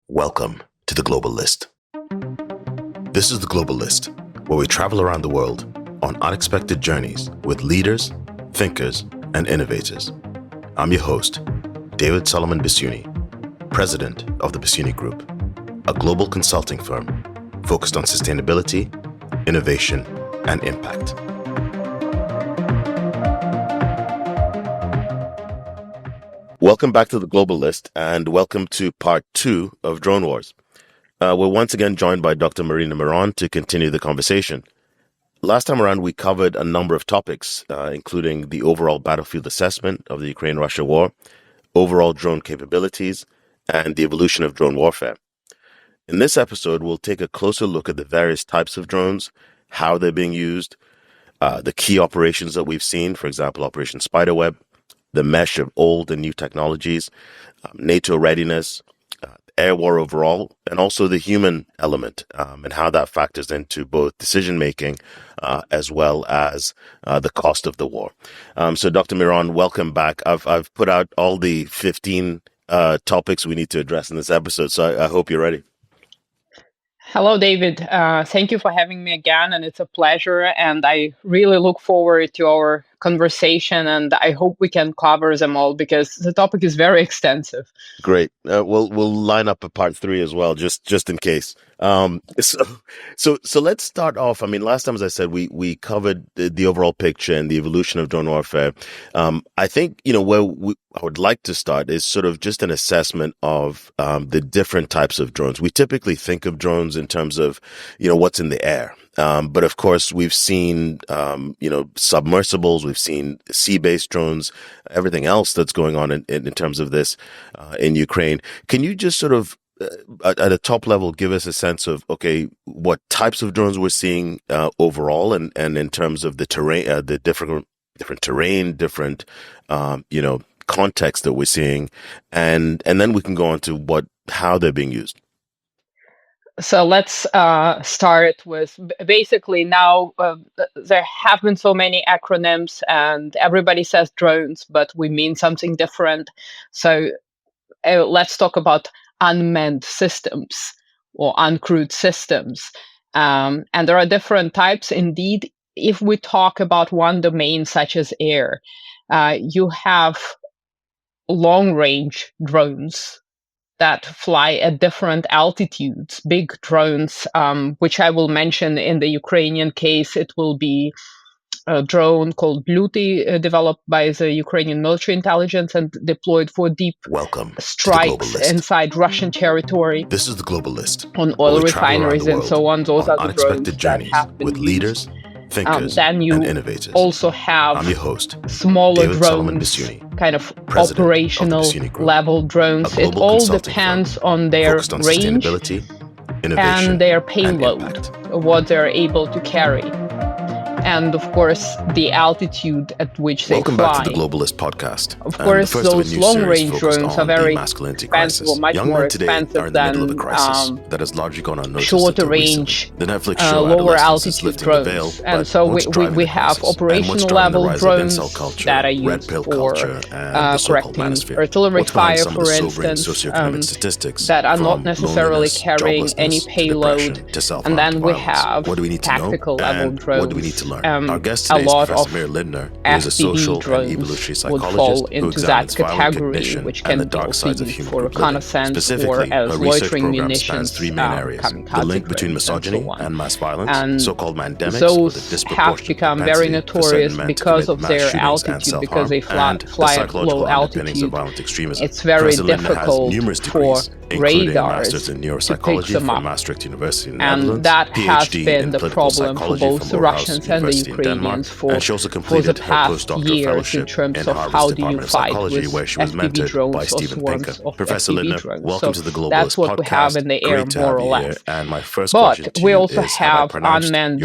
Welcome to the Global List. This is the Global List, where we travel around the world on unexpected journeys with leaders, thinkers, and innovators. I'm your host, David Solomon Bisuni, president of the Bisuni Group, a global consulting firm focused on sustainability, innovation, and impact. Welcome back to the Global List, and welcome to part 2 of Drone Wars. We're once again joined by Dr. Marina Miron to continue the conversation. Last time around, we covered a number of topics, including the overall battlefield assessment of the Ukraine-Russia war, overall drone capabilities, and the evolution of drone warfare. In this episode, we'll take a closer look at the various types of drones, how they're being used, the key operations that we've seen, for example, Operation Spiderweb, the mesh of old and new technologies, NATO readiness, air war overall, and also the human element and how that factors into both decision-making as well as the cost of the war. So Dr. Miron, welcome back. I've put out all the 15 topics we need to address in this episode, so I hope you're ready. Hello, David. Thank you for having me again, and it's a pleasure. And I really look forward to our conversation, and I hope we can cover them all because the topic is very extensive. Great. We'll line up a part 3 as well, just in case. So let's start off. I mean, last time, as I said, we covered the overall picture and the evolution of drone warfare. I think, where I would like to start is sort of just an assessment of the different types of drones. We typically think of drones in terms of, what's in the air. But of course, we've seen, submersibles, we've seen sea-based drones, everything else that's going on in terms of this in Ukraine. Can you just sort of, at a top level, give us a sense of, okay, what types of drones we're seeing overall and in terms of the terrain, the different terrain, different, context that we're seeing, and then we can go on to how they're being used. So let's start with basically now there have been so many acronyms and everybody says drones, but we mean something different. So let's talk about unmanned systems or uncrewed systems. And there are different types. Indeed, if we talk about one domain such as air, you have long-range drones that fly at different altitudes, big drones, which I will mention in the Ukrainian case. It will be a drone called Bluty, developed by the Ukrainian military intelligence and deployed for deep strikes inside Russian territory. This is the Global List. On oil refineries and so on. Those are the drones that have been with leaders, thinkers, then you and innovators. Also have I'm your host, smaller David Solomon drones, Bisuni, kind of president operational of the Bisuni Group, level drones. It all depends on their range and their payload, what they're able to carry. And of course, the altitude at which they fly. Welcome back to the Globalist podcast. Of course, those long-range drones are very expensive, or much more expensive than that has largely gone unnoticed shorter-range, the Netflix show lower-altitude drones. And so we have operational-level drones that are used for correcting artillery fire, for instance, that are not necessarily carrying any payload. And then we have tactical-level drones. Our guest a today lot is Professor of Mary Lindner, who is a social and evolutionary would psychologist fall who into that examines violent category, cognition which and can the be dark sides of also human for group living. reconnaissance Specifically, or as her research loitering program munitions, spans 3 main areas: the link between misogyny and mass violence, and so-called mandemics, those have become very notorious because of their altitude, because they fly at low altitude. It's very difficult for radars to pick them up, and that has been the problem for both the Russians and the Ukrainians for the past years in terms of how do you fight with FPV drones or swarms of FPV drones. So that's what we have in the air, more or less. But we also have unmanned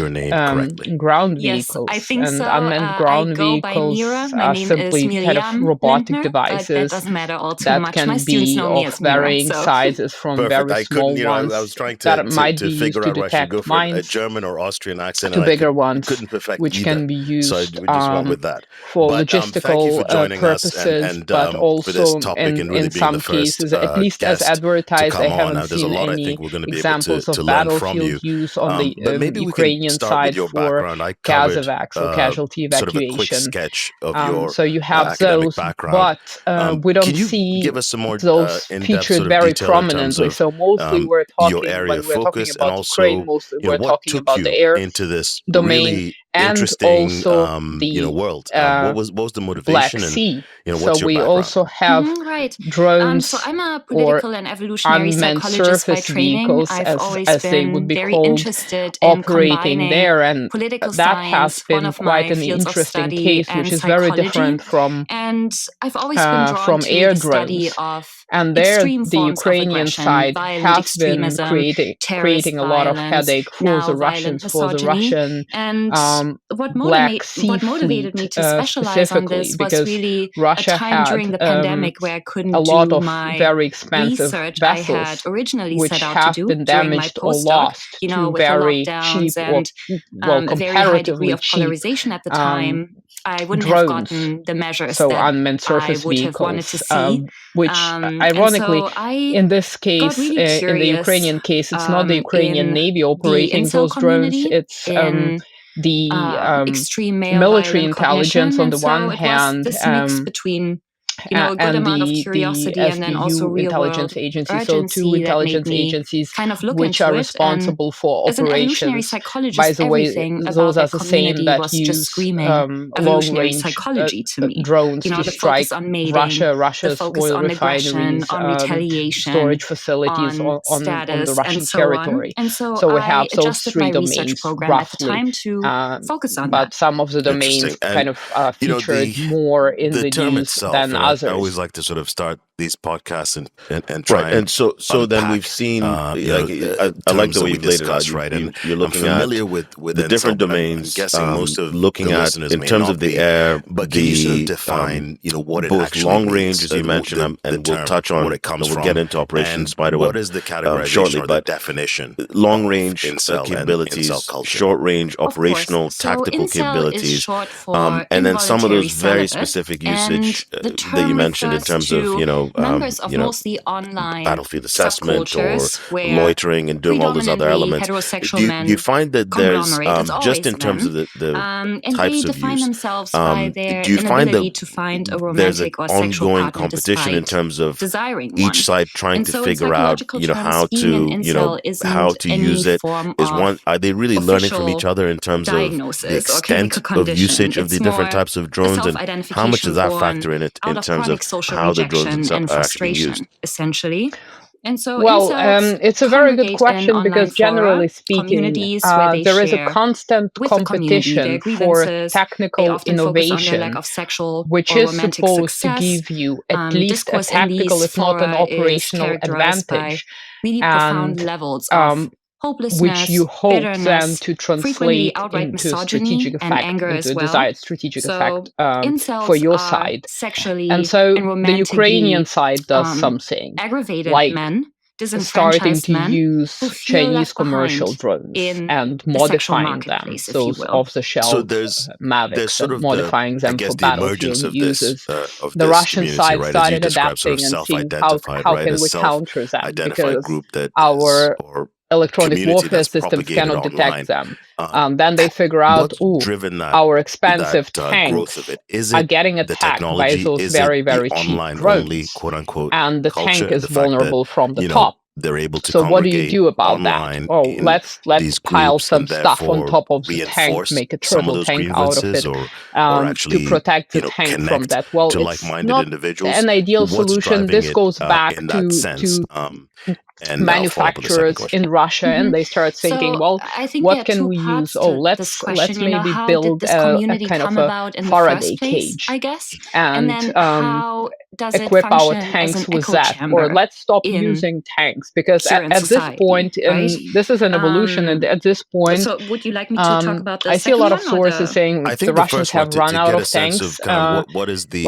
ground vehicles, and unmanned ground vehicles are simply kind of robotic devices that can be of varying size is from very small ones I was trying that might to be used figure to out where I should go detect for a mines, German or Austrian accent, to and bigger I ones, couldn't perfect which either. can be used So we just went with that. for But thank you logistical for joining purposes, us and but for this also topic and really in being some the first cases, at least as guest to advertised, I come on. haven't Now, there's a seen lot I any think we're going to be able examples of to learn from battlefield you. use on the But maybe we can Ukrainian start with side your for background. I covered Kazakhs or casualty sort of a quick evacuation. sketch of your So you have academic those, background. but we don't Can you see give us some more those in-depth featured sort of very detail in terms prominently. of So mostly we're your talking, area when of we're talking focus, and about Ukraine, also, mostly we're what talking took about you the air into this domain really and interesting, also the world? What was the Black motivation, Sea. and So what's your we background? also have Right. drones So I'm a or political and evolutionary unmanned psychologist by surface training. vehicles, I've always as they would been be very called, interested in operating combining there, and political that has science, one been of quite my an fields of interesting study, case, and which is very psychology. different from And I've always been drawn from to air the study drones. of And there, extreme the forms of Ukrainian aggression, side violent has been extremism, creating terrorist a lot of violence, headache for now the violent Russians, for the misogyny. Russian And what Black Sea motivated me Fleet to specialize on specifically, this was because really a Russia time during had the pandemic where I couldn't a lot do of my very expensive research I had vessels, originally which set out to have do been during my damaged or postdoc, lost you know, to with the very lockdowns cheap, or and a very high degree comparatively of cheap polarization at the time. I wouldn't drones. have gotten the measures So that unmanned I surface would have wanted vehicles, to see. which ironically, And so I in this got case, really in the curious Ukrainian case, it's not the Ukrainian in Navy the operating incel those drones. community, It's in the extreme male military violent intelligence cognition. on And the so one it was hand, this mix between, you know, a good and amount of the curiosity and then also SBU real world intelligence agency. So two urgency that made intelligence me agencies kind of look which into are it. responsible And for as an evolutionary operations. psychologist, By the way, everything those about are that the same community that was just use screaming long evolutionary range psychology to me. drones You know, to the strike focus on mating, the Russia's focus oil on aggression, refineries, on retaliation, storage facilities on on status, the Russian and so territory. on. And so So we I have those adjusted three my research domains program at the roughly. time to focus on But that. some of the domains Interesting. And, kind of you know, featured more in the the term news itself, than and others. I always like to sort of start these podcasts and try Right, and so then we've unpack, seen, I like the way you've laid it out. right? You're I'm looking familiar at with the different incel, but I'm domains, guessing most of looking the at listeners in may terms not of the be. air, But can you sort of define, what it both actually long means, range, as you mentioned, and we'll term, touch on, what it comes we'll from, get into Operation and Spiderweb what is the categorization shortly, or the but definition long of range incel capabilities, and incel culture? short range Of course. operational So tactical incel is capabilities, short for and then some of those involuntary very celibate, specific and usage the that term you mentioned in refers terms of to members of mostly online battlefield assessment or subcultures where loitering and doing all those other predominantly elements. heterosexual men Do you find that there's conglomerate. It's just always in terms men. of the And they types of define use, themselves by their do you find inability that to find a there's an romantic or sexual ongoing partner competition in despite terms of desiring one? each side trying And to so in figure out, psychological how terms, being an to, incel isn't how to any use it? form Is of one, are they really learning from each official other in terms of the diagnosis or extent clinical of condition. usage of It's the different more types of a drones, and how much does self-identification that born factor in it out in of terms chronic of social how the drones rejection and are actually being used? frustration, essentially. And so Well, incels it's a very good congregate in question online because generally fora, speaking, communities where they there is a share constant with the community their competition for grievances. They technical often focus on their lack innovation, of sexual which or is romantic supposed to success. give you at least a Discourse in tactical, these if not an fora is operational characterized by advantage, really profound and levels of which hopelessness, you hope then bitterness, to frequently translate outright into misogyny strategic and effect, anger into as a well. desired strategic effect So for incels your are side. sexually And so and the Ukrainian romantically side does something aggravated like men, starting disenfranchised to men use who feel Chinese left commercial behind drones in and the sexual modifying them, marketplace, if you those will. So off-the-shelf there's Mavics, sort and of modifying them for the emergence battlefield of this uses. of The this Russian community, side right? As you started describe, sort of adapting and seeing self-identified, how right? can A we counter them, self-identified because group that our or electronic community warfare that's systems propagated cannot detect online. them. Then they figure out, What's driven that our expensive growth tanks of it? Is are it getting the attacked by technology? those Is very, it the very cheap online only drones, quote unquote and the culture? tank is The fact that vulnerable from the top. they're able to So what do you congregate do about that? online Oh, in let's these pile groups some and stuff on therefore top of the tank, reinforce make a some of turtle those tank out of grievances, it, or to actually protect the tank from connect that. Well, to it's like-minded not individuals. an ideal What's solution. driving This it goes back in that sense? manufacturers in Russia, and they start thinking, well, what can we use? Oh, let's maybe build a kind of a Faraday cage, I guess, and equip our tanks with that, or let's stop using tanks, because at this point, this is an evolution, and at this point, so would you like me to talk about the I see a lot of sources saying I think the Russians have run out of tanks. What is the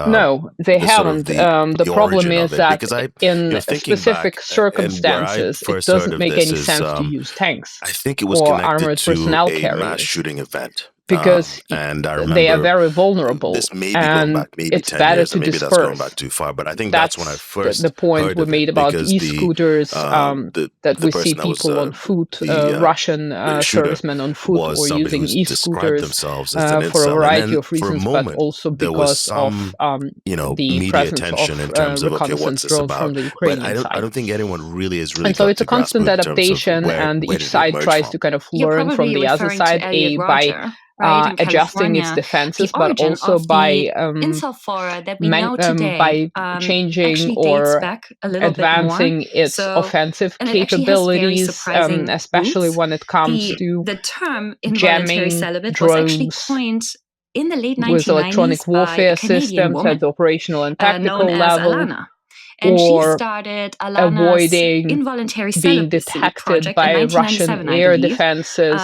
no, they haven't. The problem is that in specific circumstances, it doesn't make any sense to use tanks. I think it was or connected armored to personnel a carriers, mass shooting event. Because and I remember they are very vulnerable, this may be and going back maybe it's 10 better years, to maybe disperse. that's going back too far, but I think that's when I first the point heard we of made it, about because e-scooters, that we see person that was, people on foot, Russian servicemen on foot, or using e-scooters for a variety of reasons, but also because of the presence of reconnaissance drones from the Ukrainian side. I don't think anyone really is and so it's a constant adaptation, and each side tries to kind of learn from the other side, by adjusting its defenses, but also by changing or advancing its offensive capabilities, especially when it comes to jamming drones in the late 1990s with electronic warfare systems at the operational and tactical level. And or she started Alana's avoiding involuntary being detected by Russian air defenses.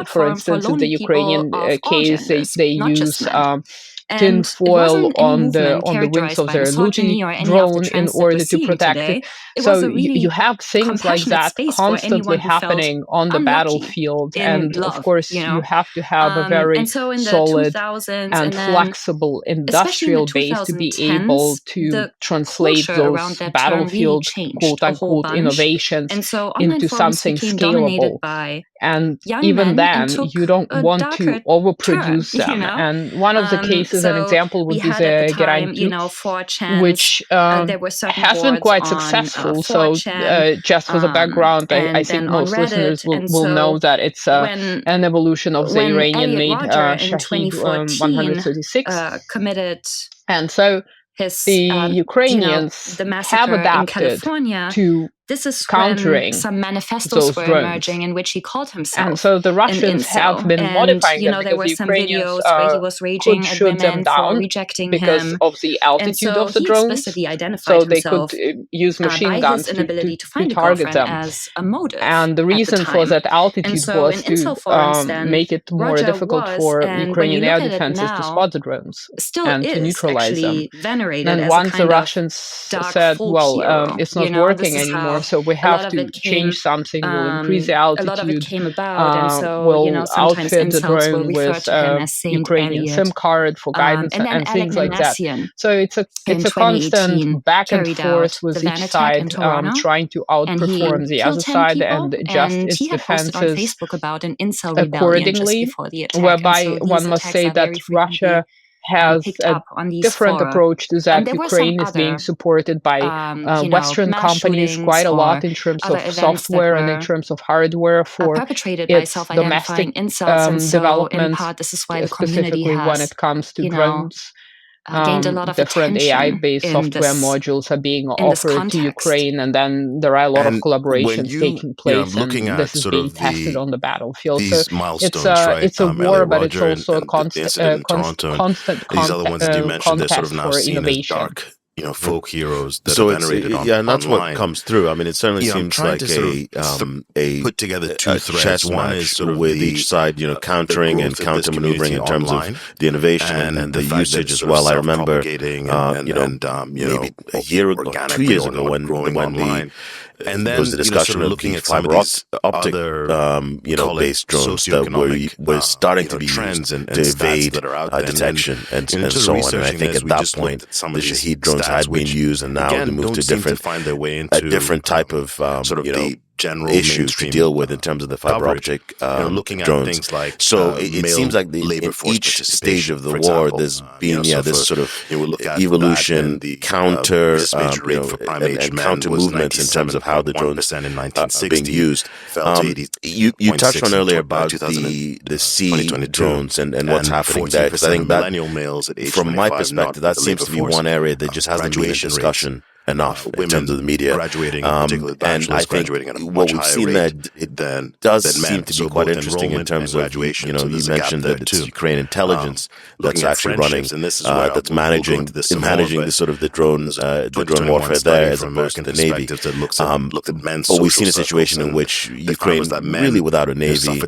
For instance, in the Ukrainian case, they use tin foil on the wings of their Luti drone in order to protect it. So you have things like that constantly happening on the battlefield, and of course you have to have a very solid and flexible industrial base to be able to translate those battlefield quote-unquote innovations into something scalable. And even then, you don't want to overproduce them. And one of the cases, an example would be the Garanti, which has been quite successful. So just for the background, I think most listeners will know that it's an evolution of the Iranian-made Shahed 136. And so the Ukrainians have adapted to countering some manifestos those were drones. emerging in which he called himself. And so the Russians have been modifying them, there were because the some Ukrainians videos where he was raging could at shoot them women for down rejecting because him. of the altitude of the he drones. explicitly identified So they could himself use machine by guns his inability to find a target girlfriend them. as a motive. And the reason for that altitude was to make it more difficult for Ukrainian air defenses to spot the drones and to neutralize them. And once the Russians said, well, it's not working anymore, so we have to change something, we'll increase the altitude, we'll outfit the drone with Ukrainian SIM card for guidance and things like that. So it's a constant back and forth with each side trying to outperform the other side and adjust its defenses accordingly, whereby one must say that Russia has a different approach to that. Ukraine is being supported by Western companies quite a lot in terms of software and in terms of hardware for its domestic development, specifically when it comes to drones. Gained a lot of different AI-based software modules are being offered to Ukraine, and then there are a lot of collaborations taking place, and this is being tested on the battlefield. So it's a war, but it's also a constant contest for innovation. Folk heroes that are venerated online. And that's what comes through. I mean, it certainly seems like a put together two threads. Chess one is sort of with each side, countering and counter-maneuvering in terms of the innovation and the usage as well. I remember, maybe a year ago, 2 years ago, when there was a discussion of looking at fiber optic, based drones that were starting to be used to evade detection and so on. And I think at that point, the Shahed drones had been used, and now they moved to a different type of general issues to deal with in terms of the fiber optic drones. Things like so it seems like in each stage of the war, there's been this sort of evolution, counter and counter movements in terms of how the drones are being used. You touched on earlier about the sea drones and what's happening there, because I think that, from my perspective, that seems to be one area that just hasn't been a discussion enough in terms of the media. Graduating, and I think what we've seen there, it does seem to be quite interesting in terms of, you mentioned that it's Ukraine intelligence that's actually running, that's managing the sort of the drone warfare there as opposed to the Navy. But we've seen a situation in which Ukraine, really without a Navy,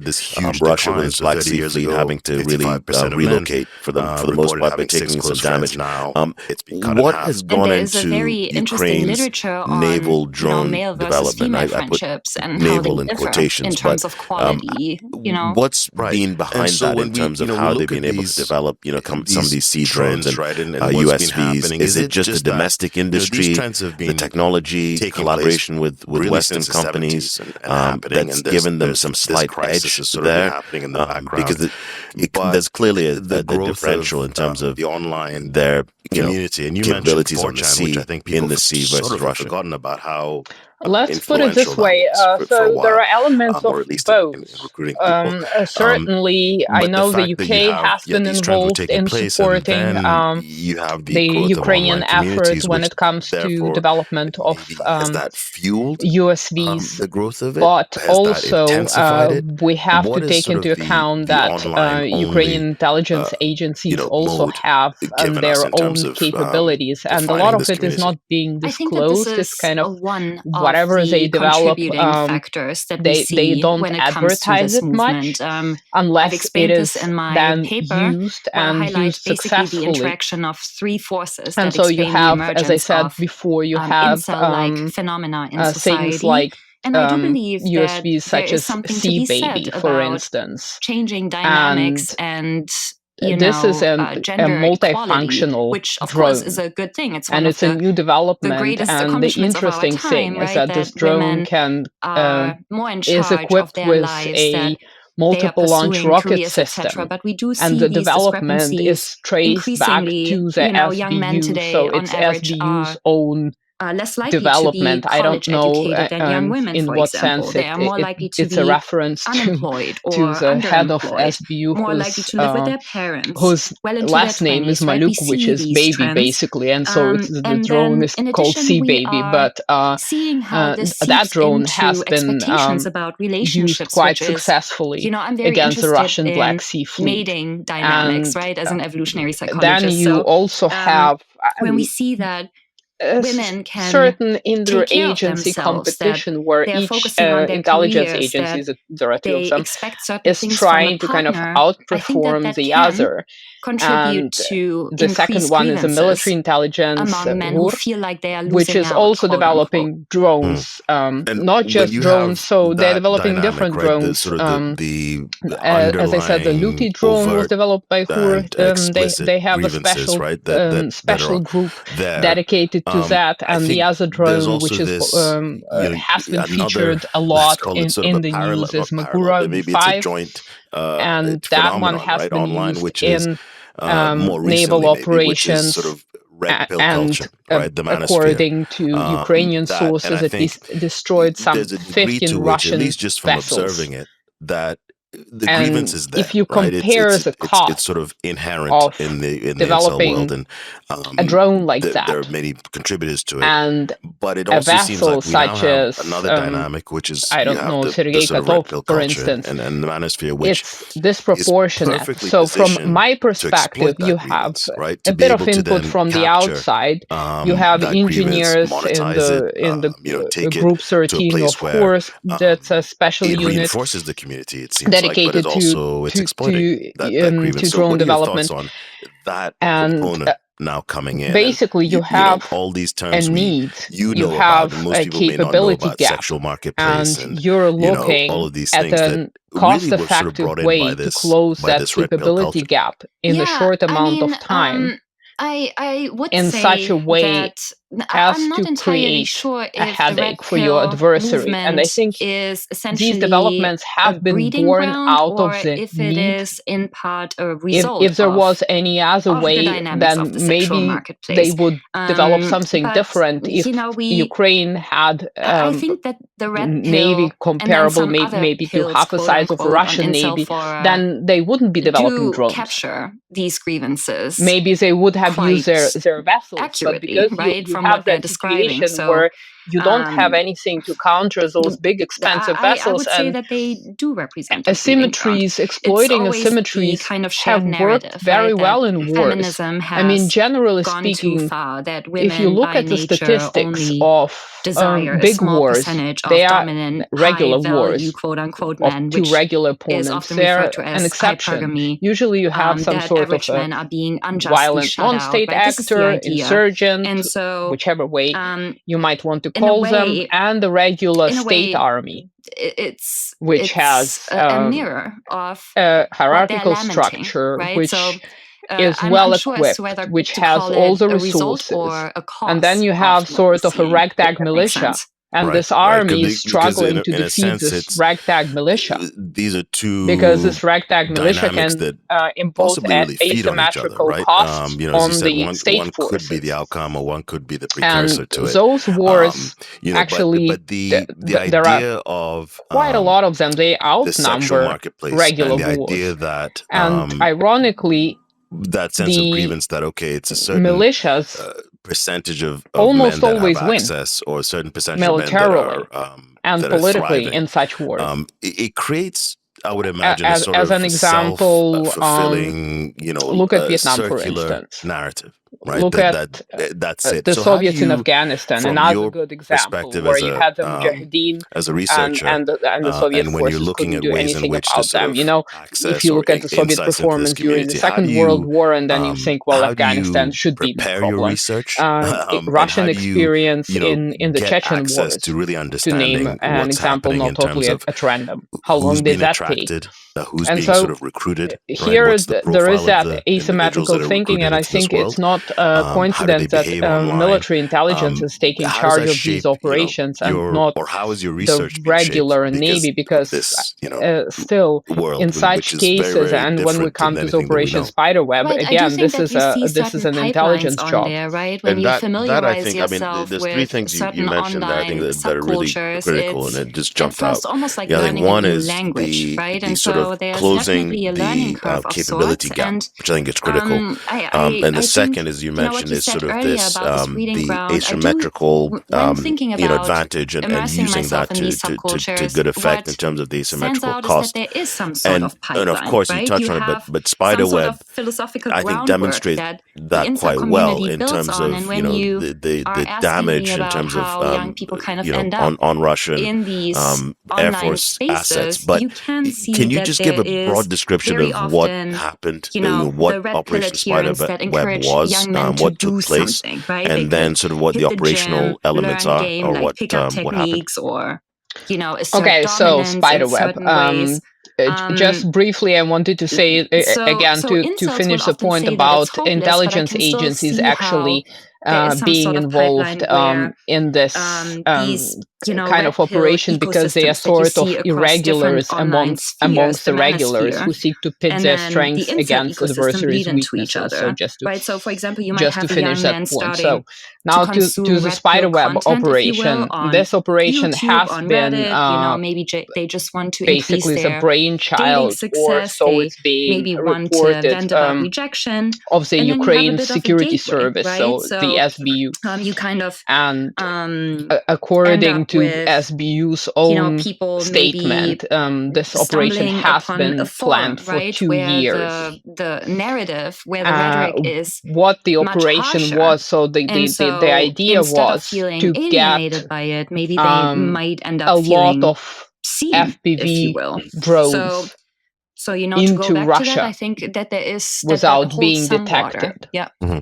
Russia with its Black Sea Fleet having to really relocate for the most part, by taking some damage. What has gone into Ukraine's naval drone development? I put naval in quotations, in terms of quality. What's been behind that in terms of how they've been able to develop, some of these sea drones and USVs? Is it just the domestic industry, the technology, collaboration with Western companies that's given them some slight edge there? Because there's clearly a differential in terms of the online their community, and you capabilities on the 4chan, sea, which I think people in the sea sort versus of Russia. forgotten about how. Let's put it this way. So there are elements of both. Certainly, I know the UK has been involved in supporting the Ukrainian effort when it comes to development of USVs. The growth of it, but also we have to take into account that Ukrainian intelligence agencies also have their own capabilities, and a lot of it is not being disclosed. It's kind of whatever they develop, they don't advertise it much unless it is then used and used successfully. And so you have, as I said before, you have things like USVs such as Sea Baby, for instance. Changing dynamics and this is a multifunctional which of drone, course is a good thing. It's and it's a new development. And the interesting thing is that this drone can is equipped with a multiple launch rocket system, but we do see and the development is traced back to the SBU, so it's SBU's own development. I don't know in what sense it's a reference to the head of SBU, whose last name is Maluk, which is baby, basically, and so the drone is called Sea Baby. But that drone has been used quite successfully against the Russian Black Sea Fleet. Dynamics, right? As an evolutionary psychologist, then you also have when we see that women can certain interagency competition where each intelligence agency, there are two of them, is trying to kind of outperform the other. Contribute to the second one is a military intelligence, which is also developing drones, not just drones. So they're developing different drones. As I said, the Luti drone was developed by HUR. They have a special group dedicated to that, and the other drone, which is has been featured a lot in the news, is Magura 5, and that one has been used in naval operations, and according to Ukrainian sources, it destroyed some 15 Russian vessels. The grievance is there, if you compare the cost it's sort of inherent of in the developing world, and a drone like that, there are many contributors to it, and but it also seems like we now have another dynamic, which is I don't know, Sergei Katov, for instance, and the manosphere, which it's disproportionate. So from my perspective, you have a bit of input from the outside. You have engineers in the Group 13, of course, that's a special unit. Reinforces the community, it seems dedicated to drone development, that and component now coming in. Basically, you have all these terms a need, you have a capability gap, sexual marketplace, and you're looking all of these at a cost-effective way to close that capability gap in a short amount of time. I would in say such a way that as to create a headache for your adversary. And I think these developments have been born out of the if need. It is in part a result if there was any other way, then maybe they would develop something different. If Ukraine had I think that the Red Navy comparable maybe to half the size of a Russian Navy, then they wouldn't be developing drones. Capture these grievances. Maybe they would have used their vessels, but because from have that situation where you don't have anything to counter those big expensive vessels. I would say that they do represent asymmetries, exploiting asymmetries kind of have worked very well in wars. I mean, generally speaking, if you look at the statistics of big wars, they are regular wars of two regular opponents. They're an exception. Usually you have some sort of a violent non-state actor, insurgent, whichever way you might want to call them, and the regular state army, which has a mirror of a hierarchical structure, right? which So, is well equipped, which has all the resources. And then you have sort of a ragtag militia. And this army is struggling to defeat this ragtag militia. These are two because this ragtag militia can impose really asymmetrical right? costs on the state one forces. Could be the outcome, or one could be the precursor to it. Those wars, actually, but the there idea are of quite a lot of them. They outnumber regular and the wars. idea that, and ironically, that sense of grievance that it's a certain militias percentage of almost men that always have win access, or a certain percentage militarily of men that are, and that politically are in such wars. It creates, I would imagine, as an example, fulfilling, look at Vietnam, for instance. Narrative. Right? Look at that's it. The so Soviets in Afghanistan, another good example where you had the Mujahideen as a researcher, and the Soviet and when you're forces looking couldn't at do ways in anything which about them. If you look at the Soviet performance during the Second World War, and then you think, well, Afghanistan should be the problem. Your research, Russian experience in the Chechen wars, to really to name an example, not totally at random. How long did that take? Who's and being so sort of recruited? Here, right? there is that asymmetrical thinking, and I think it's not a coincidence that military intelligence is taking charge of these operations and not the regular Navy, because still, in such cases, and when we come to Operation Spiderweb, again, this is an intelligence job. There, right? When you familiarize yourself there's with three things you mentioned that I think that are really critical, and it just jumped out. It's almost like I think one is language, right? the sort of closing the capability gap, which I think is critical. And the second, as you mentioned, is sort of this the asymmetrical advantage and using that to good effect in terms of the asymmetrical cost. And of course, you touched on it, but Spiderweb, I think, demonstrates that quite well in terms of the damage in terms of on Russian Air Force assets. But can you just give a broad description of what happened, what Operation Spiderweb was, what took place, and then sort of what the operational elements are, or what happened? Okay, so Spiderweb. Just briefly, I wanted to say again to finish the point about intelligence agencies actually being involved in this kind of operation, because they are sort of irregulars amongst the regulars who seek to pit their strengths against adversaries' weaknesses. So just to, for example, you just to finish that point. So now to the Spiderweb operation. This operation has been maybe they just want to basically the brainchild, or so it's being reported, of the Ukraine Security Service, so the SBU. You kind of and according to SBU's own statement, this operation has been planned for 2 years. The narrative where the rhetoric is what the operation was. So the idea was to get by it, maybe they might end up a lot of FPV drones. So into Russia, to that, I think that there is without being detected. Yeah. Mm-hmm.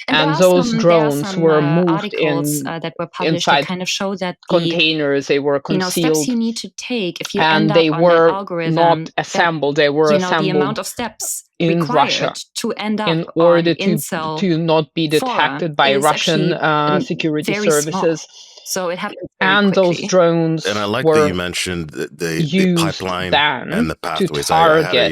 And those drones were moved that were published inside that kind of show that containers. They were concealed. Steps you need to take if you and end they up were on algorithm not assembled. They were assembled the amount of steps in Russia to end up in order to not be detected by Russian security services. Small. So it happened and quickly. Those drones and I like that you mentioned the pipeline and the pathways. To target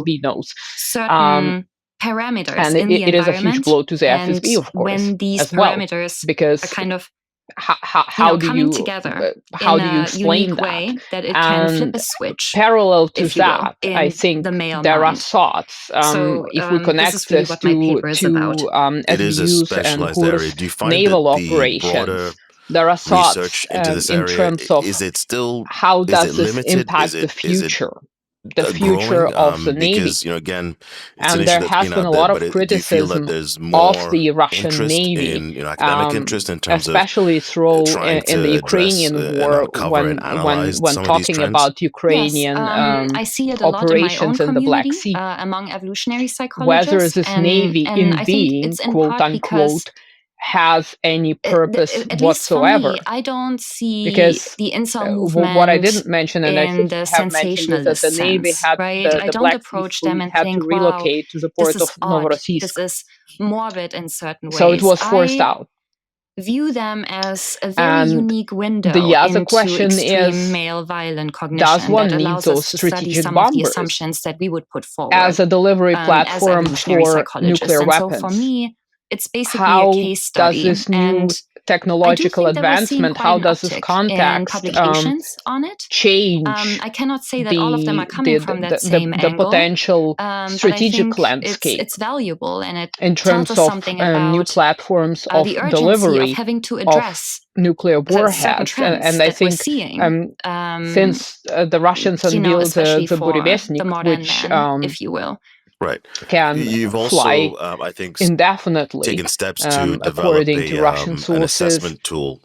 FSB knows. certain parameters and in the it is a environment. huge blow to the FSB, of course, when these as well, parameters because are kind of how do coming you together how in do you a explain unique that? way that it can flip And a switch, parallel to if you will, that, in I think the male there are mind. thoughts. So, if we this connect is really this what my paper is about. It is a SBU's and specialized area. HUR's Do you find naval that the operations, broader there are thoughts research into this in area, terms of is it still, how is does it this limited? impact the Is it future? The future growing? of the Navy. Because, again, it's an And issue there that's has been been out a there, lot of but do you feel that criticism there's of more the Russian interest Navy, in, academic interest in terms of especially its role trying in the to address Ukrainian and war, uncover and analyze when some of these talking trends? about Ukrainian I see it a lot in my own operations in the Black community, Sea. among evolutionary Whether psychologists. this Navy and I think being, it's in quote part because unquote, has any purpose at least for whatsoever. me, I don't see Because the incel movement what I didn't mention, and I in should the have mentioned, is that sensationalist the Navy sense, had right? I the don't Black Sea approach them fleet and had to think, wow, relocate to the this port is of odd, Novorossiysk. this is morbid in certain ways. So it was forced out. View them as a very And unique window the other into question extreme is, male violent does cognition one that need allows those us to study strategic some of the bombers assumptions that we would put forward as a delivery as platform evolutionary for psychologists. nuclear And weapons? so for me, it's basically a How case does study. this new And I do technological think that we're seeing advancement, quite how an does this uptick in context publications on it. change I cannot say that all of them are coming from that same the angle, potential but I strategic think landscape it's valuable, and it in tells terms us of something new about platforms of the urgency delivery of having to of address nuclear certain warheads. trends And I that we're think seeing, since the Russians unveiled especially the for the Burevestnik, modern which man, if you will. Right. can You've fly also, I think, indefinitely, taken steps to develop according to Russian an sources. assessment tool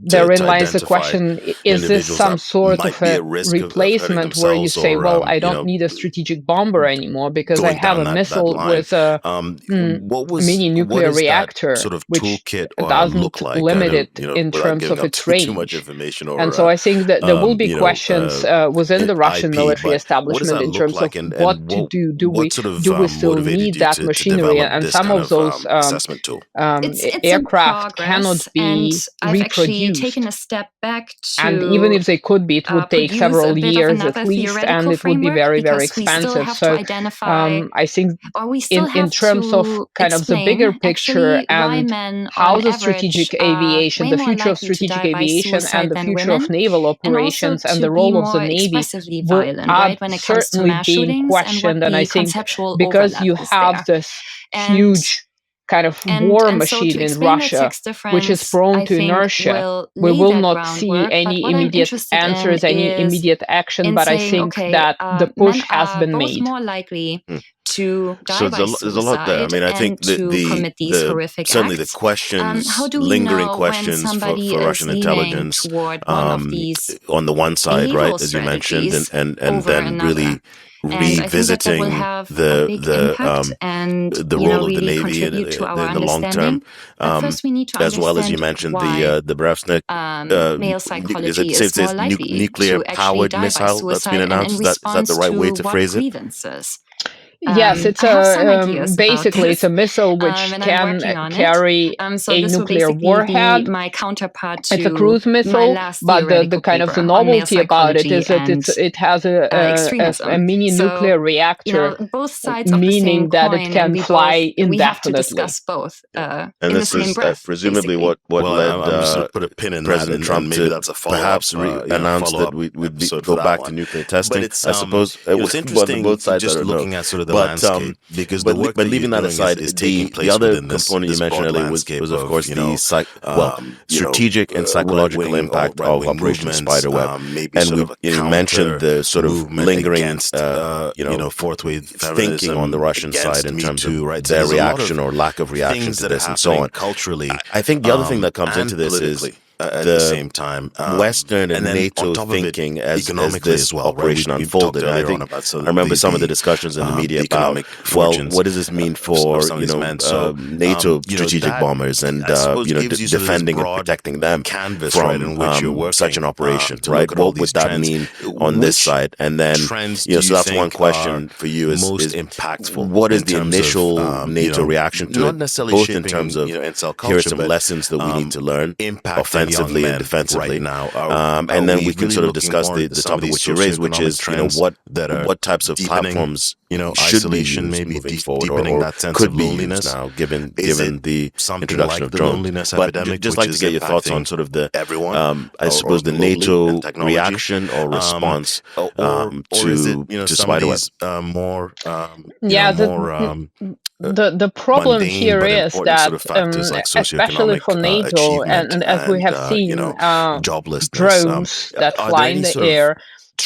Therein to lies the identify question, is this individuals some that sort might of be a at risk of hurting replacement where you themselves say, or, well, I don't need a strategic bomber anymore because I going have down a that missile line. with a mini What nuclear does that reactor, sort of which toolkit doesn't look like? limit it in without terms giving of out its too much range. information, or And so I think that there will be questions within the Russian IP, military but what does establishment that in look terms like, of and what to do. Do we sort of still motivated need you that to machinery? develop And this some kind of those assessment tool? It's aircraft in cannot progress, be and I've actually reproduced. taken a step back to And even if they could be, it would take produce several a bit of years another at least, theoretical and it would be framework, very, very because we still expensive. have So to identify, I think or we still have in terms of to kind of the explain bigger picture actually why and men how on the average strategic are aviation, way the more future of likely to strategic die by aviation suicide and the than future women, of naval and also operations and to the be role of the more Navy expressively will violent, are right, when it comes to certainly mass being shootings, and what questioned. And the I think conceptual because overlap you is have there. this And huge kind of war so machine to in explain that Russia, text which is difference, prone I to think inertia, will we lay will that not see groundwork. But any what I'm immediate interested answers, in any is immediate action. in But I saying, think okay, that the men push has are been both made. more likely to die So by there's a lot there. I suicide mean, I think and to commit these horrific certainly the acts. questions, How do we lingering know when questions somebody for is Russian leaning intelligence toward one of these on the one side, behavioral right, as you mentioned, strategies and over then another? really And I think that will revisiting have a big impact and the role of the really Navy contribute to our in the long term, understanding. First, we need to as well as you understand mentioned why the Brevsnik. male Is psychology it safe is to more say likely to nuclear actually powered die by missile that's been suicide, and in announced? Is that the response right way to to what phrase it? grievances. Yes, it's I have some ideas about basically it's this, a missile which and I'm can working on carry it. So a this will nuclear basically warhead. be my counterpart It's a to cruise my missile, last but the theoretical kind of the paper on male novelty about it psychology is that and it has a extremism. mini So, nuclear reactor, both sides of the meaning same that it coin, can and fly we have to indefinitely. discuss both And in the this same is breath. presumably basically. what led I'm just going to put a pin in President that, Trump and maybe to that's a follow-up, perhaps announce that follow-up we'd episode go for that back one. to nuclear testing. But it's I suppose it's on interesting both sides. just I don't know. looking at sort of the But landscape, because the work but that leaving you're that doing aside, is taking the place other within this component you mentioned broad earlier landscape was of course the strategic and psychological right-wing impact or of right-wing Operation movements, Spiderweb, maybe and sort of a you mentioned the sort of movement lingering against fourth wave thinking on the Russian side in terms of right? So their there's a lot reaction or lack of reaction things to that are this and so happening on. culturally. I think the other thing that comes and into this is politically at the same time, Western and then NATO on top of it, thinking as economically this as well, right? operation We unfolded. talked And I earlier on think about I remember some of the discussions in the media about, well, what does this mean for some of these men? So, NATO strategic that, bombers and gives you sort of defending this and broad protecting them canvas, from right, in which you're working, such an operation, to right? look at all What would these that trends. mean on this Which side? And then trends so do you that's one think question are for you is impactful. what is in the terms initial of, NATO reaction to not it, necessarily both in shaping, terms of incel here are culture, some but lessons that we need to learn impacting, offensively and defensively. And then we can sort of discuss the topic which you raised, which is, what types of platforms should be used moving forward, or could be used now, given the introduction of drones. But just like to get your thoughts on sort of the, I suppose, the NATO reaction or response to Spiderweb. The problem here is that, especially for NATO, and as we have seen, drones that fly in the air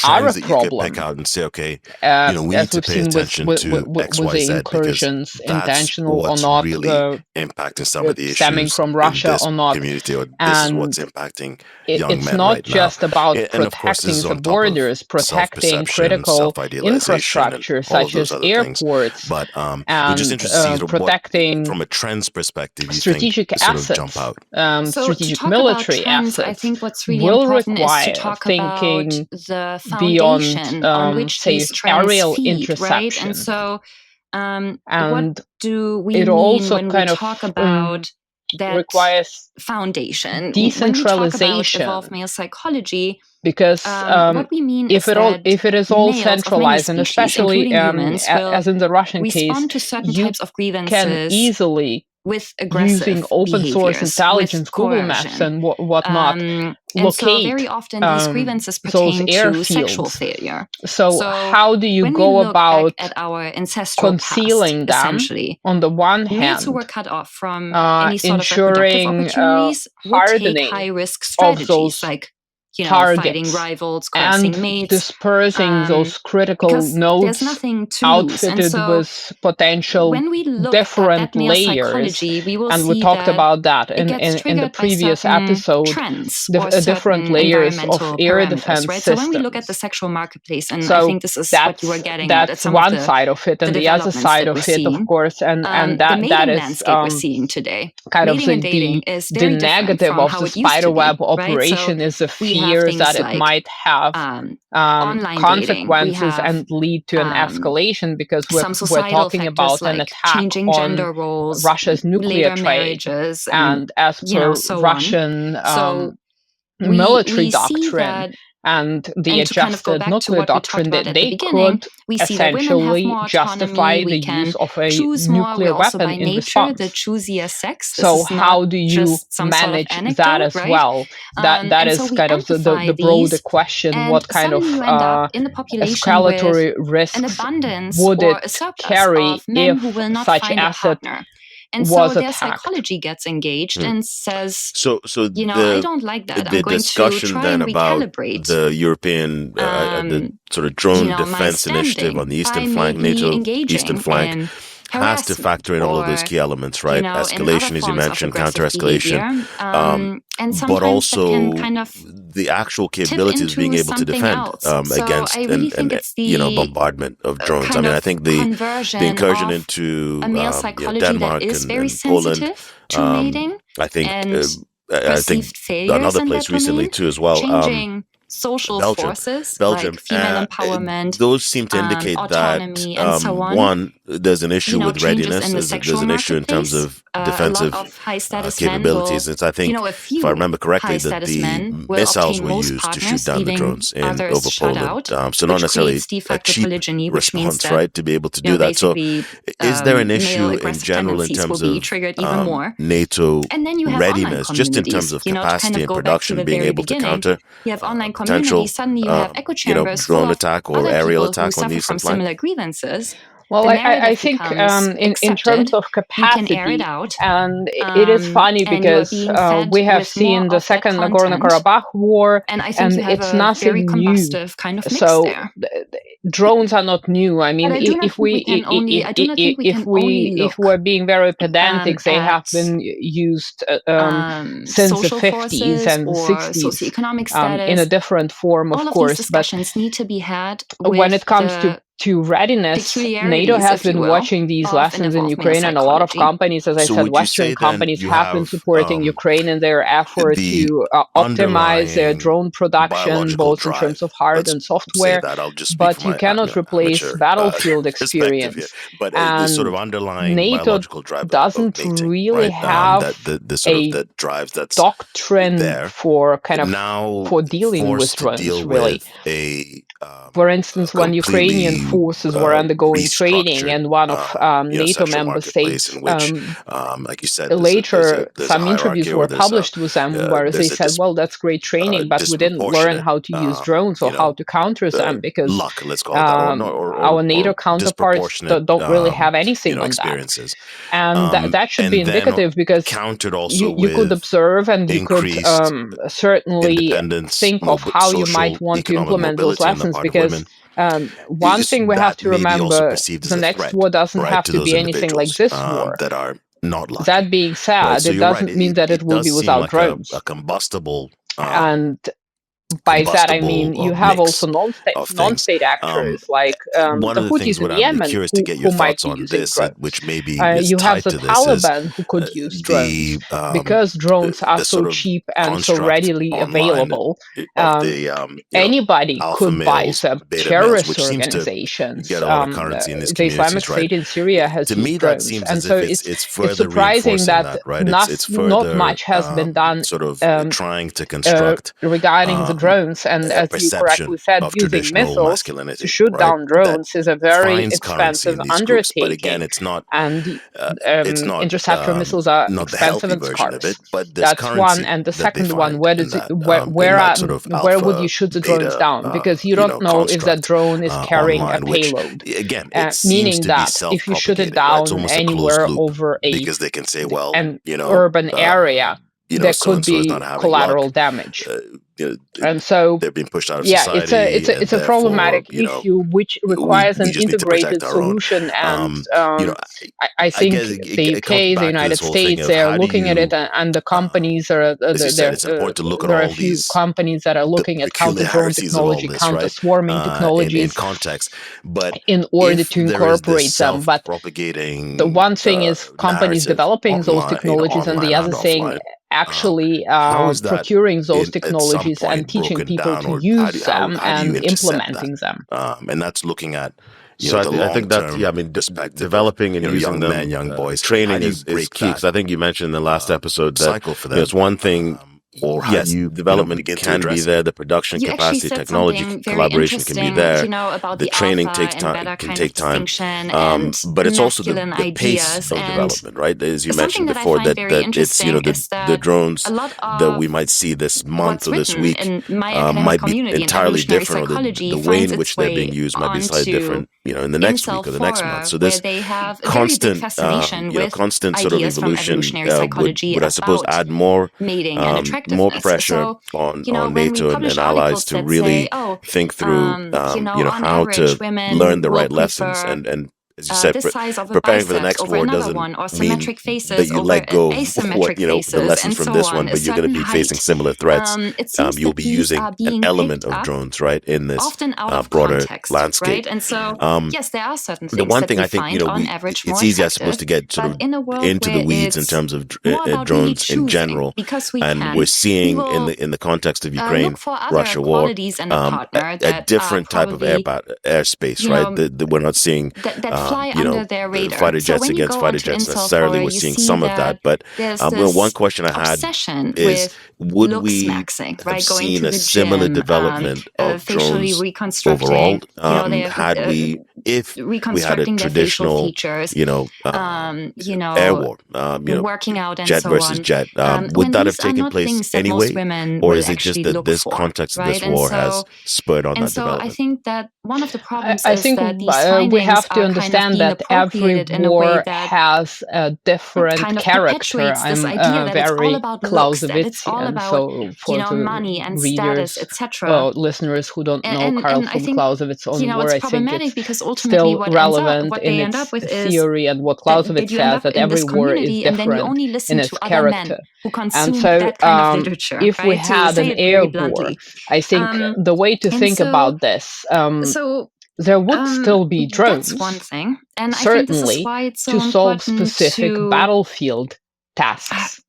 are a problem. Pick out and say, okay, we need to pay attention to X, Y, Z, incursions, intentional or not, really impacting some of the issues stemming from Russia or not, community, or this is what's impacting young it's men not right just now. about And of course, this protecting is the on top of borders, protecting critical self-idealization, infrastructure and all of such those as other things. airports, But and we're just interested to see protecting what, from a trends perspective, you strategic think sort of assets, jump out. So strategic to talk military about trends, assets I think what's really will important is require to talk thinking about the beyond, foundation on which say, these trends aerial feed, right? interception. And so And what do we it mean also when we kind of talk about that requires foundation? decentralization. When we talk about evolved male psychology, because what we mean if it is all males of many centralized, and species, especially including humans, will as in the Russian case, respond to certain you types of can grievances easily, with aggressive using open source behaviors, intelligence, with Google Maps coercion. and whatnot, And locate so very often these grievances those pertain to sexual airfields. failure. So how do you when go we look about back at our ancestral concealing past, them? essentially, On the one males hand, who were cut off from any sort of ensuring reproductive opportunities would take hardening high-risk of strategies those like targets fighting rivals, coercing and mates, dispersing those critical because there's nodes nothing to lose. outfitted And so with potential when we look different at that male layers, psychology, we will and see we talked that about that it gets in the triggered by previous certain episode, trends or different certain layers of environmental air parameters, defense right? systems. So when we look at the sexual marketplace, and So I think this is what you were getting at that's some one of the, side of it, and the other developments side that of we're it, seeing, of course, and the that mating is landscape we're seeing today. kind of Mating and dating the is very different negative from of how the it used to be, Spiderweb right? operation So is the we have fears things that it like might have online consequences dating. We have and lead to an escalation, because we're some societal talking factors about an like attack changing on gender roles, Russia's nuclear later trade, marriages, and as per so Russian on. So military we see doctrine that, and the and to kind of go adjusted back to nuclear what we talked doctrine, about that at the they beginning, could we see that women have essentially more justify autonomy. the We can use of a choose more. nuclear We're also weapon by in nature the response. choosier sex. This So is how not do you just some manage sort of that anecdote, as right? well? That And is so we kind of the amplify broader these, question. and What kind of suddenly you end up in the population escalatory with risks an abundance would or a it surplus carry of men if who will not such find a asset partner. And was so their attacked? psychology gets engaged and says, So I don't like that. the I'm going to discussion try then and about recalibrate the European the sort of drone my defense initiative standing on the eastern by flank, maybe NATO engaging eastern flank, in has to factor in all of those harassment key elements, right? in Escalation, other as you forms of mentioned, aggressive counter-escalation, behavior. And but sometimes also that can kind of the actual tip capabilities of being into able to something defend else. So against I really think it's the bombardment of drones. I kind mean, I of think the conversion incursion of into a male psychology Denmark that is very and sensitive Poland, to mating I think and I think perceived failures another in place that recently domain, too as well. changing social Belgium, forces Belgium, like female empowerment, those seem to indicate autonomy, that and so on. one, there's an issue with changes readiness. in the There's sexual an issue in terms of defensive a lot of high-status capabilities. men will, It's, I think, a few if I remember correctly, that high-status the men will missiles obtain were most used to shoot partners, down the leaving drones others over shut Poland. out, So not which necessarily creates de a facto cheap polygyny, which means response, that, right, to be able to do that. So is there an issue in aggressive general in tendencies terms will be of triggered even more. NATO And then you have readiness, online just in terms of communities, capacity and production, being able to counter you have online potential communities, suddenly you have echo chambers full drone of attack or other aerial people who attack on the suffer eastern from flank? similar grievances. Well, The I narrative think becomes in terms of you can air capacity, it out, and it is funny and you are because being fed we have with seen more the of that second content. Nagorno-Karabakh war, And I think and you have it's a very nothing new. combustive kind of mix So there. drones are not new. I mean, But I do not if think we can only. I do not think we can only look if we're being very pedantic, they have at been used since the social 50s forces and or 60s socioeconomic status. in a different form, of All of course. these But discussions need to be had when with it comes to to readiness, NATO has been watching these lessons in Ukraine, and a lot of companies, as I said, Western companies have been supporting Ukraine in their effort to optimize their drone production, both in terms of hard and software. But you cannot replace battlefield experience. And sort of underlying NATO biological drive doesn't really have a doctrine for kind of for dealing with drones, really. For instance, when Ukrainian forces were undergoing training, and one of NATO member states, like you said, later some interviews were published with them where they said, well, that's great training, but we didn't learn how to use drones or how to counter them, because our NATO counterparts don't really have anything on that. And that should be indicative, because you could observe and you could certainly think of how you might want to implement those lessons, because one thing we have to remember, the next war doesn't have to be anything like this war. That being said, it doesn't mean that it will be without drones. A combustible and by that I mean you have also non-state actors like the Houthis in Yemen who might be using drones. Which maybe you have the Taliban who could use drones because drones are so cheap and so readily available. Anybody could buy them. Terrorist organizations. The Islamic State in Syria has used drones, and so it's surprising that not much has been done trying to construct regarding the drones, and as you correctly said, using missiles to shoot down drones is a very expensive undertaking. But again, it's not, and interceptor missiles are expensive and scarce. That's one, and the second one, where would you shoot the drones down? Because you don't know if that drone is carrying a payload. Again, meaning that if you shoot it down anywhere over an urban area, there could be collateral damage. And so they're being pushed out of society. It's a problematic issue which requires an integrated solution. And I think the UK, the United States, they are looking at it, and the companies are there are a few companies that are looking at counter-drone technology, counter-swarming technologies in context, but in order to incorporate them. But the one thing is companies developing those technologies, and the other thing actually procuring those technologies and teaching people to use them and implementing them. And that's looking at So I think that developing and using them, young boys, training is key. Because I think you mentioned in the last episode that there's one thing. Or yes, development can be there, the production capacity, technology, collaboration can be there, the training can take time, but it's also the pace of development, right? As you mentioned before, that it's the drones that we might see this month or this week might be entirely different, or the way in which they're being used might be slightly different, in the next week or the next month. So this constant, constant sort of evolution would I suppose add more pressure on NATO and allies to really think through, how to learn the right lessons and as you said, preparing for the next war doesn't mean that you let go of what, the lessons from this one, but you're going to be facing similar threats. You'll be using an element of drones, right, in this broader landscape. And so, yes, there are certain things the one thing that I think, average it's easy, I suppose, to get sort of into the weeds in terms of drones in general. And we're seeing in the context of Ukraine-Russia war, a different type of airspace, right? We're not seeing fighter jets against fighter jets necessarily. We're seeing some of that, but one question I had is, would we have seen a similar development of drones overall? If we had a traditional, air war, jet versus jet, would that have taken place anyway, or is it just that this context of this war has spurred on that development? I think that one of the problems I think we have to understand that every war has a different character. I'm very Clausewitzian, so for the readers or listeners who don't know Karl von Clausewitz's own war, I think it's still relevant in its theory and what Clausewitz says, that every war is different in its character. And so if we had an air war, I think the way to think about this there would still be drones. That's one thing. And certainly, I think this is why it's so to solve specific battlefield tasks.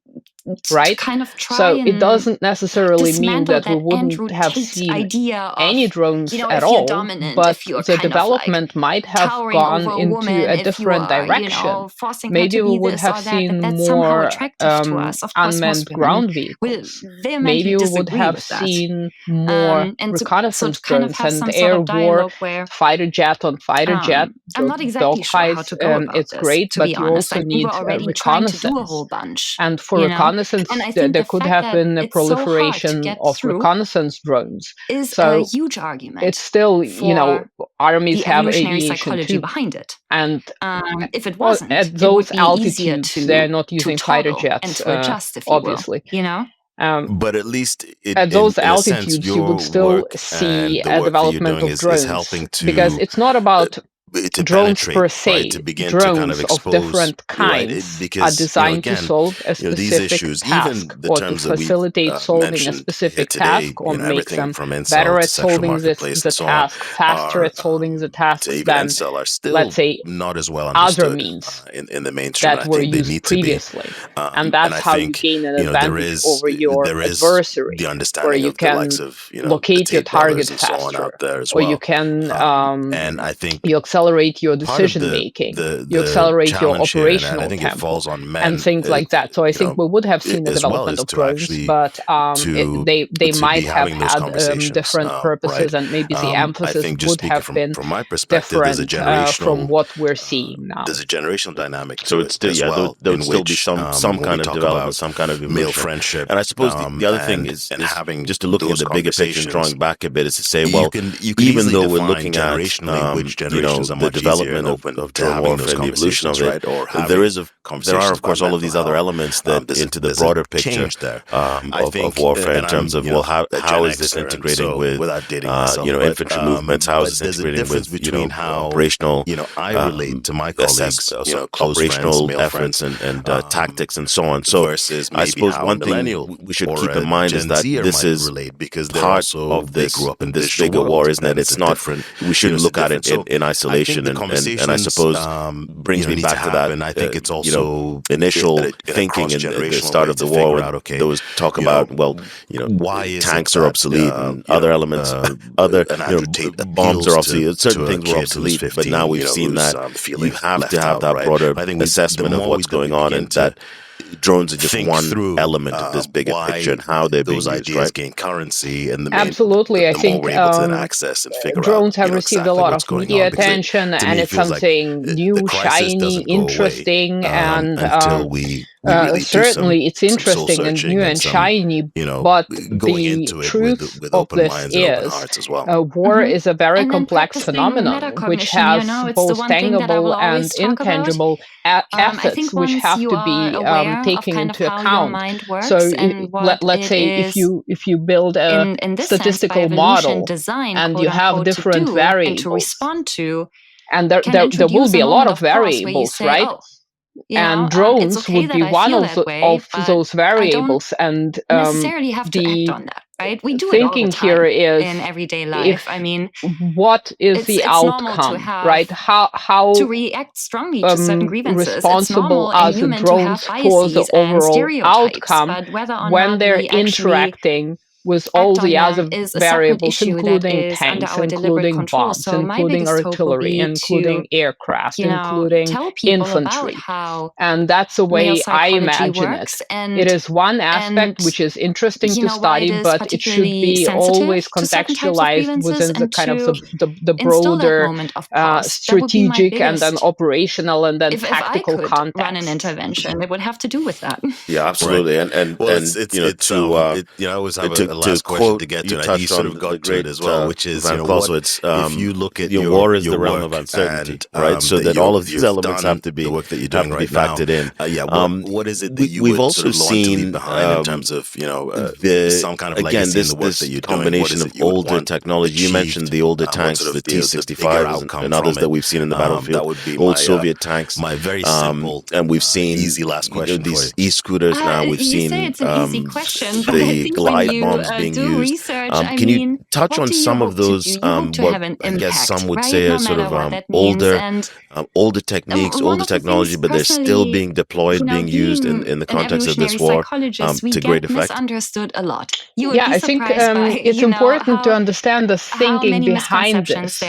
Right? Kind of try so it doesn't necessarily mean that we wouldn't Andrew have Tate seen idea of, any drones you know, at if you're all, dominant, but if you're the kind of, development might have towering gone over a into woman, a if you different are, direction. you know, forcing her Maybe to we be would this have or that, seen that's somehow more attractive to us. Of course, unmanned most women ground will vehicles. vehemently Maybe we would disagree have with that. seen more And reconnaissance to kind of drones have and some air sort of war, dialogue where fighter jet on fighter jet. I'm not exactly sure how dogfights, to go about it's this, great, to but be you honest. also We need were already trying to do a reconnaissance. whole bunch. And for you know? reconnaissance, And I think there the could fact have that been a it's so hard to proliferation get of through reconnaissance drones. is So a huge argument. it's still, you know, for armies the have evolutionary aviation psychology too. behind it. And If it well, wasn't, at it would those be easier altitudes, they're not using fighter toggle and jets, to adjust, if you obviously. will, you know? But at least At those in a sense, altitudes, you your would still work see and the a work that you're development doing of is drones, helping to because it's not about drones penetrate, per se. right, to begin Drones to kind of expose, of different right, kinds because, are designed again, to solve a specific these issues, task, even the or to terms that we facilitate solving a mentioned specific here today, task, or make everything them from incel better to at sexual solving marketplace the and so on, task, faster at solving the tasks to even than, incel are still, let's say, not as well other understood means in the mainstream. that I were think they used need to be. previously. And that's I how you think, gain an there advantage is over your adversary, the where understanding you of the can likes of, the locate your Tate target brothers and so on faster, out there as or well. you can And I think you accelerate your part of decision making, the you accelerate your challenge here, and I operational think it tempo, falls on men and things like that. So I think we would have seen the as well, development is of to drones, actually but they to might be have having those had conversations, different purposes, right? and maybe the I emphasis think, just would speaking have been from my perspective, there's a different from generational what we're seeing now. there's a generational dynamic to So it it's still, as yeah, well, there would in still be which, some when kind we of talk development, about some kind of male evolution. friendship, And I suppose the other thing is having just to looking at those the bigger picture and drawing conversations, back a bit, is to say, you well, can even easily though we're define looking at generationally which generations are the much easier development and open of to drone having warfare those and the evolution of conversations, it, right? Or having there are of course all of these other health. elements that into the there's broader a picture change there. of warfare, in terms of, well, how is this integrating with without dating myself, infantry movements? How is this there's a integrating difference with between how operational I relate to my colleagues, close operational friends, male efforts friends, and tactics and so on. So versus I suppose how one a thing millennial we should or keep in a mind is Gen that Zer this might is relate, because they're part also of they this grew up in this digital bigger world, war, isn't it? and It's not. different. We shouldn't look at it different. in isolation, I think the and I suppose brings me need back to happen. that. I think it's also initial in a thinking in the cross-generational start way of the to war, figure when out, okay, there was talk you about, know, well, why is tanks it are that, obsolete and other elements, other bombs are obsolete. Certain things were obsolete, but now we've seen that you have to have that broader assessment of what's going on, and that drones are just one element of this bigger picture and how they're being those used, ideas right? gain currency, and Absolutely, I think more we're able to then access and figure drones out, have received exactly a lot what's of going media on, because attention, to and me, it it's feels like something new, the crisis shiny, doesn't go away, interesting, and until we really certainly it's do some interesting and soul-searching new and and some, shiny. But going the into it truth with of open this minds and open is, hearts as well. war is a very And then complex practicing phenomenon, which metacognition, has it's the both one thing that I will tangible and always talk about. intangible I assets, think which once have you to are be aware of taken kind of into how your account. mind works So and what let's it say is if you build a in this sense by statistical evolution model, designed, and quote you have unquote, different to do and to variables, respond to, and can there will introduce be a a lot moment of of pause where you variables, say, right? oh, And it's drones okay would that be I one feel of that way, of but those I don't variables. And necessarily have to act the on that, right? We do it all the thinking time here is, in everyday life. I mean, what is the it's normal to outcome, have right? How to react strongly to certain grievances. It's responsible normal are and the human to have drones for the biases and overall stereotypes, outcome but whether or when not they're we actually interacting with all act on the other them is a separate variables, issue that including is under tanks, our deliberate including control. bombs, So my including biggest hope will artillery, be including to, aircraft, including tell people infantry. about how And that's the male way I psychology imagine it. works, and It is one aspect which is interesting to why study, it is but it should particularly be sensitive always to certain types of contextualized grievances, within the and kind of to the instill that broader moment of pause. That would be my strategic and then biggest. operational and then If I tactical could context. run an intervention, it would have to do with that. Yeah, absolutely. Right. And well, it's I always have a last question to get to, and I think you sort of got to it as well, which is, if you look at your war is the your realm work of uncertainty, and, right? So that all of these elements have to be the work that you're doing right factored in. What is it that you we've would also sort of want to leave seen behind in terms of some kind of again legacy in the work this that you're doing? combination of older technology. You mentioned the older tanks, the T-65s and others that we've seen in the battlefield. That would be old Soviet tanks. My very simple and we've seen easy last question these e-scooters now. We've You seen say it's an easy question, but I the think glide when you bombs being do used. research Can you touch on some of those, what I guess some would say are sort of older techniques, older technology, but they're still being deployed, being used in the context of this war to great effect? Misunderstood a lot. I think it's important to understand the thinking behind this.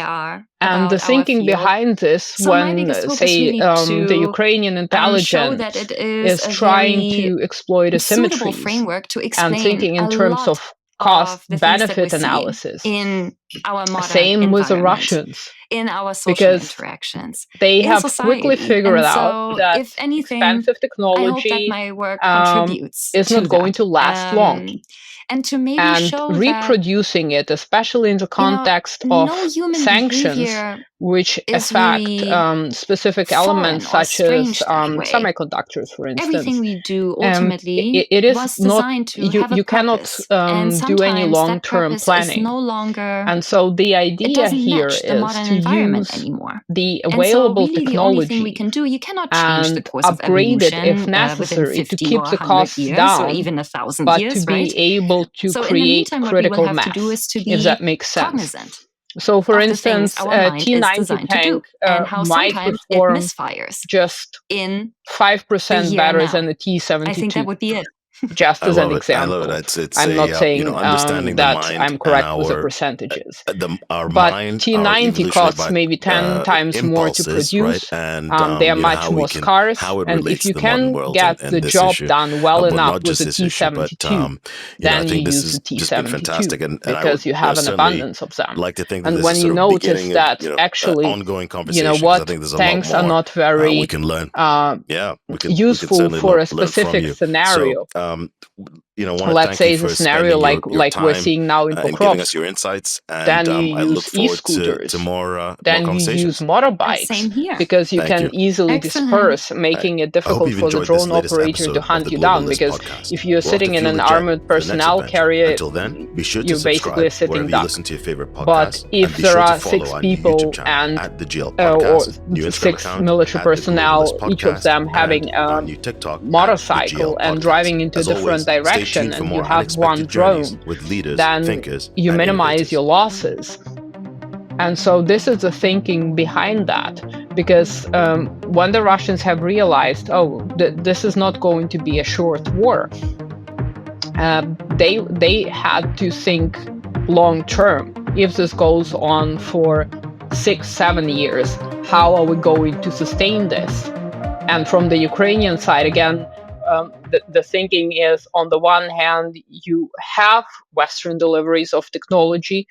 And the thinking behind this, when, say, the Ukrainian intelligence is trying to exploit asymmetries and thinking in terms of cost-benefit analysis. Same with the Russians. In our social because interactions, they have quickly figured out that if anything, expensive technology I hope that my work contributes is not going to last long. And to maybe and show reproducing it, especially in the context of sanctions, which affect specific elements such as semiconductors, for instance. Everything we do ultimately it is was not designed to have you a cannot do any long-term planning. No longer, and so the idea here is to use anymore. the available so really technology the only thing we can do, you cannot change and the course of upgrade it evolution if necessary to keep the 50 or 100 costs years, down, or even 1,000 but years, to be right? able to So in the create meantime, what we critical will have mass, to do is to be if that makes sense. cognizant So, for of the instance, things our mind is T-90 designed to do, tank and how might sometimes it perform misfires just in 5% the better here than the now. T-72. I think that would be it. Just as an example. I love it. It's I'm not saying understanding that the mind I'm correct and with the our, percentages. our but mind, T-90 costs maybe 10 times more to produce. Right? And they are much more scarce. And if you can get the job done well enough with the T-72, then you use the T-72 because you have an abundance of them. Like to think and when you notice that actually, what tanks are not very useful for a specific scenario. So, let's say the scenario like we're seeing now in Pokrovsk, giving us your insights, and then you use e-scooters, then you use motorbikes, because you can easily disperse, making it difficult for the drone operator to hunt you down, because if you're sitting in an armored personnel carrier, you're basically a sitting duck. But if there are 6 people and or 6 military personnel, each of them having a motorcycle and driving into a different direction, and you have one drone, then you minimize your losses. And so this is the thinking behind that, because when the Russians have realized, this is not going to be a short war, they had to think long term. If this goes on for 6-7 years, how are we going to sustain this? And from the Ukrainian side, again, the thinking is, on the one hand, you have Western deliveries of technology,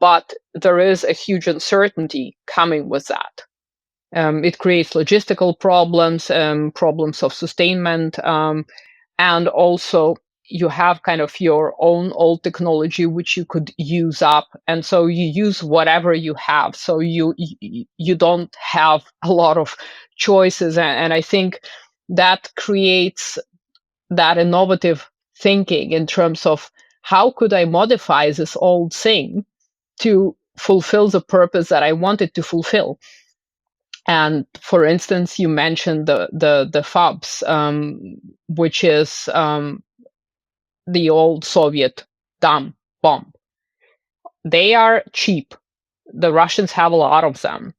but there is a huge uncertainty coming with that. It creates logistical problems, problems of sustainment, and also you have kind of your own old technology which you could use up, and so you use whatever you have. So you don't have a lot of choices, and I think that creates that innovative thinking in terms of how could I modify this old thing to fulfill the purpose that I wanted to fulfill. And for instance, you mentioned the FOBs, which is the old Soviet dumb bomb. They are cheap. The Russians have a lot of them,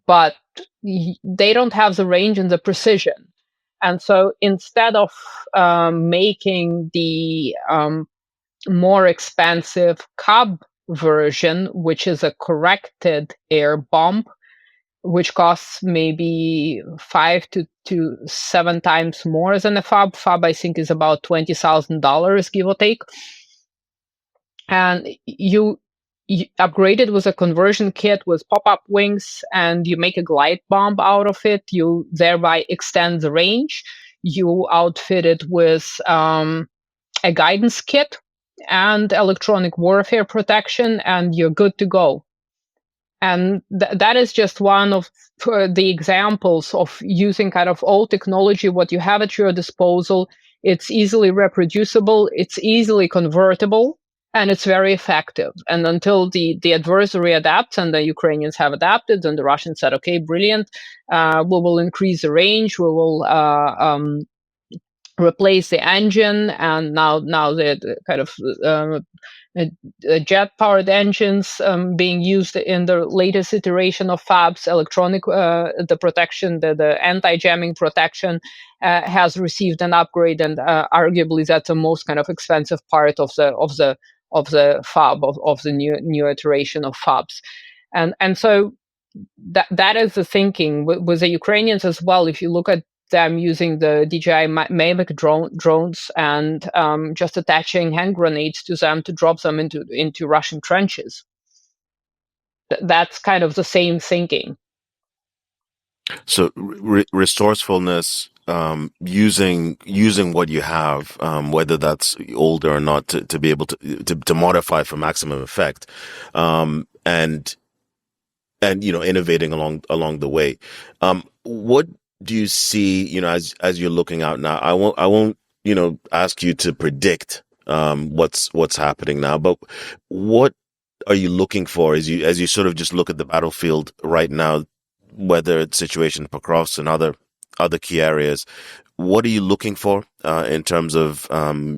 but they don't have the range and the precision. And so instead of making the more expensive Cub version, which is a corrected air bomb, which costs maybe 5 to 7 times more than a FOB. FOB, I think, is about $20,000, give or take. And you upgrade it with a conversion kit with pop-up wings, and you make a glide bomb out of it. You thereby extend the range. You outfit it with a guidance kit and electronic warfare protection, and you're good to go. And that is just one of the examples of using kind of old technology, what you have at your disposal. It's easily reproducible, it's easily convertible, and it's very effective. And until the adversary adapts, and the Ukrainians have adapted, and the Russians said, okay, brilliant, we will increase the range, we will replace the engine, and now the kind of jet-powered engines being used in the latest iteration of FABs. Electronic the protection, the anti-jamming protection has received an upgrade, and arguably that's the most kind of expensive part of the FAB of the new iteration of FABs, and so that is the thinking with the Ukrainians as well. If you look at them using the DJI Mavic drones and just attaching hand grenades to them to drop them into Russian trenches. That's kind of the same thinking. So resourcefulness, using what you have, whether that's older or not, to be able to modify for maximum effect, and innovating along the way. What do you see, as you're looking out now? I won't ask you to predict what's happening now, but what are you looking for as you sort of just look at the battlefield right now, whether it's situation Pokrovsk and other key areas? What are you looking for in terms of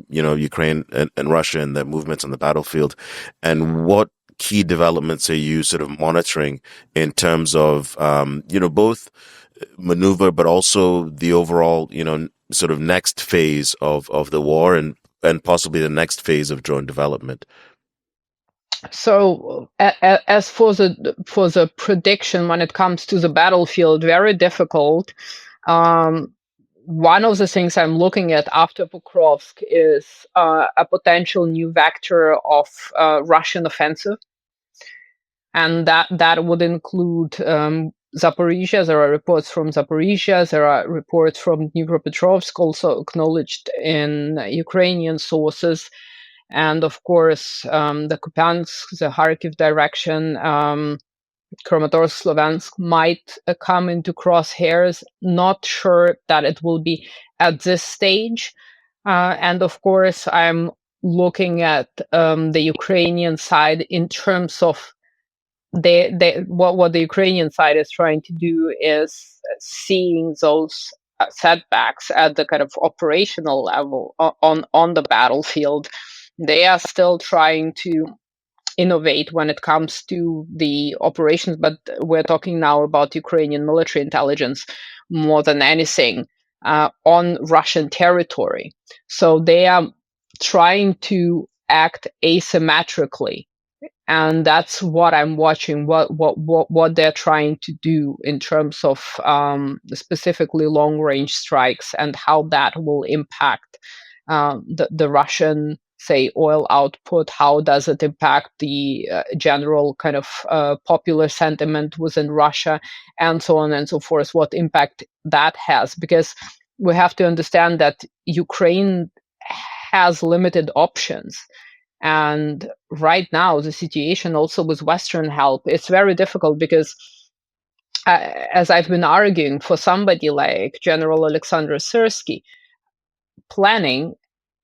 Ukraine and Russia and their movements on the battlefield, and what key developments are you sort of monitoring in terms of both maneuver, but also the overall sort of next phase of the war and possibly the next phase of drone development? So as for the prediction when it comes to the battlefield, very difficult. One of the things I'm looking at after Pokrovsk is a potential new vector of Russian offensive. And that would include Zaporizhia. There are reports from Zaporizhia. There are reports from Dnipropetrovsk, also acknowledged in Ukrainian sources. And of course, the Kupiansk, the Kharkiv direction, Kramatorsk, Slovensk might come into crosshairs. Not sure that it will be at this stage. And of course, I'm looking at the Ukrainian side in terms of what the Ukrainian side is trying to do is seeing those setbacks at the kind of operational level on the battlefield. They are still trying to innovate when it comes to the operations, but we're talking now about Ukrainian military intelligence more than anything on Russian territory. So they are trying to act asymmetrically. And that's what I'm watching, what they're trying to do in terms of specifically long-range strikes and how that will impact the Russian, say, oil output. How does it impact the general kind of popular sentiment within Russia, and so on and so forth, what impact that has? Because we have to understand that Ukraine has limited options. And right now, the situation also with Western help, it's very difficult because, as I've been arguing, for somebody like General Alexander Syrsky, planning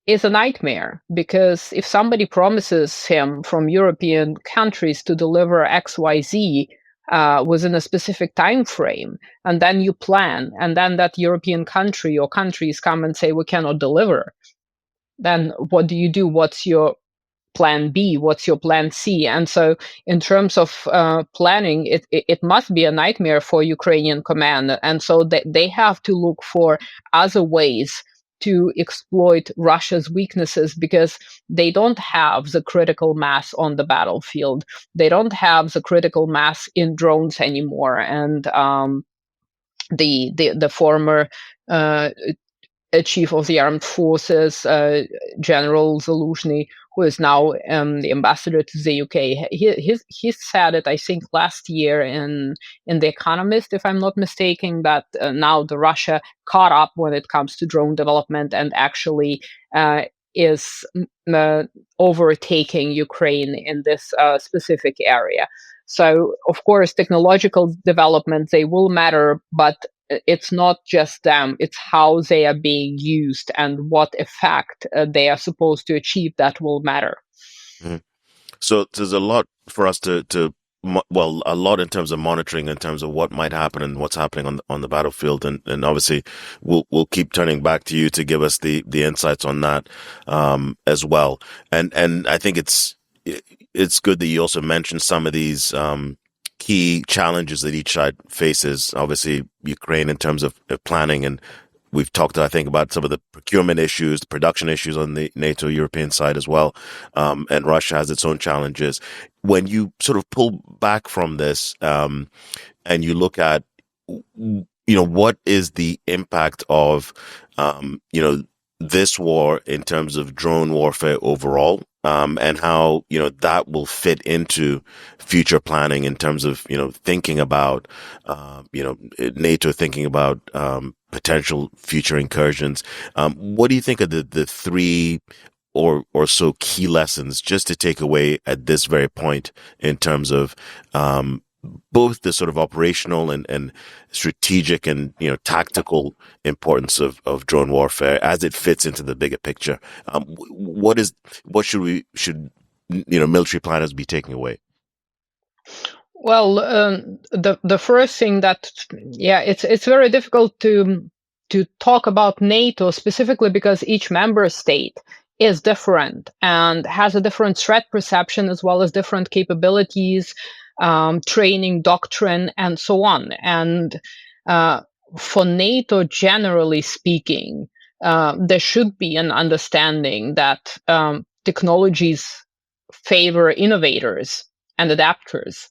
is a nightmare, because if somebody promises him from European countries to deliver XYZ within a specific time frame, and then you plan, and then that European country or countries come and say, we cannot deliver, then what do you do? What's your plan B? What's your plan C? And so in terms of planning, it must be a nightmare for Ukrainian command. And so they have to look for other ways to exploit Russia's weaknesses, because they don't have the critical mass on the battlefield. They don't have the critical mass in drones anymore. And the former chief of the armed forces, General Zaluzhny, who is now the ambassador to the UK. He said it, I think, last year in The Economist, if I'm not mistaken, that now the Russia caught up when it comes to drone development and actually is overtaking Ukraine in this specific area. So, of course, technological development, they will matter, but it's not just them, it's how they are being used and what effect they are supposed to achieve that will matter. So there's a lot for us to a lot in terms of monitoring, in terms of what might happen and what's happening on the battlefield, and obviously we'll keep turning back to you to give us the insights on that as well. And I think it's good that you also mentioned some of these key challenges that each side faces. Obviously, Ukraine in terms of planning, and we've talked, I think, about some of the procurement issues, the production issues on the NATO European side as well. And Russia has its own challenges. When you sort of pull back from this and you look at, what is the impact of, this war in terms of drone warfare overall, and how, that will fit into future planning in terms of, thinking about, NATO thinking about potential future incursions. What do you think of the three or so key lessons just to take away at this very point in terms of both the sort of operational and strategic and tactical importance of drone warfare as it fits into the bigger picture? What should military planners be taking away? Well, the first thing that it's very difficult to talk about NATO specifically because each member state is different and has a different threat perception as well as different capabilities, training, doctrine, and so on. And for NATO, generally speaking, there should be an understanding that technologies favor innovators and adapters.